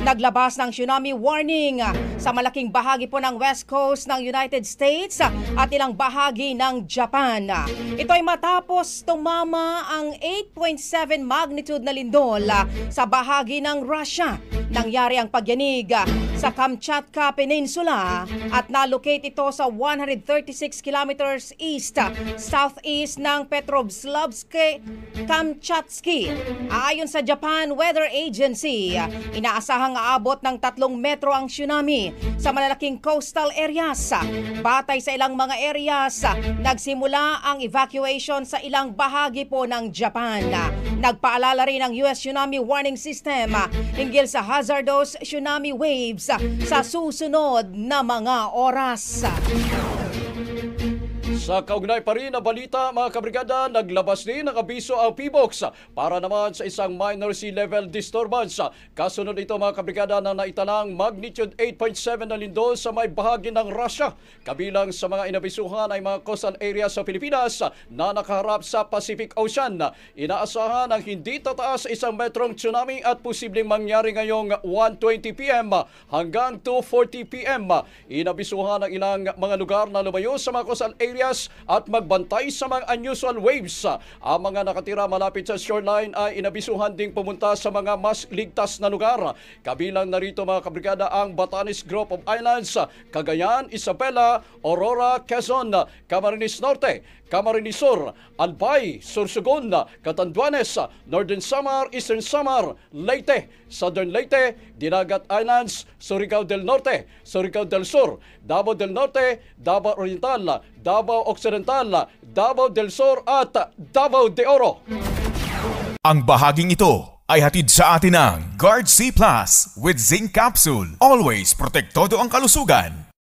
naglabas ng tsunami warning sa malaking bahagi po ng west coast ng United States at ilang bahagi ng Japan. Ito ay matapos tumama ang 8.7 magnitude na lindol sa bahagi ng Russia. Nangyari ang pagyanig sa Kamchatka Peninsula at nalocate ito sa 136 kilometers east-southeast ng Petrovslavsk-Kamchatsky. Ayon sa Japan Weather Agency, inaasahang aabot ng 3 metro ang tsunami sa malalaking coastal areas. Batay sa ilang mga areas, nagsimula ang evacuation sa ilang bahagi po ng Japan. Nagpaalala rin ang US Tsunami Warning System hinggil sa hazardous tsunami waves sa susunod na mga oras. Sa kaugnay pa rin na balita, mga kabrigada, naglabas din ng abiso ang PBOX para naman sa isang minor sea level disturbance. Kasunod ito, mga kabrigada, na naitalang magnitude 8.7 na lindol sa may bahagi ng Russia. Kabilang sa mga inabisuhan ay mga coastal areas sa Pilipinas na nakaharap sa Pacific Ocean. Inaasahan ang hindi tataas 1 metrong tsunami at posibleng mangyari ngayong 1:20 p.m. hanggang 2:40 p.m. Inabisuhan ang ilang mga lugar na lumayo sa mga coastal areas at magbantay sa mga unusual waves. Ang mga nakatira malapit sa shoreline ay inabisuhan ding pumunta sa mga mas ligtas na lugar. Kabilang narito, mga kabrigada, ang Batanes Group of Islands, Cagayan, Isabela, Aurora, Quezon, Camarines Norte, Camarines Sur, Albay, Sorsogon, Catanduanes, Northern Samar, Eastern Samar, Leyte, Southern Leyte, Dinagat Islands, Surigao del Norte, Surigao del Sur, Davao del Norte, Davao Oriental, Davao Occidental, Davao del Sur at Davao de Oro. Ang bahaging ito ay hatid sa atin ng Guard C Plus with Zinc Capsule. Always protektado ang kalusugan.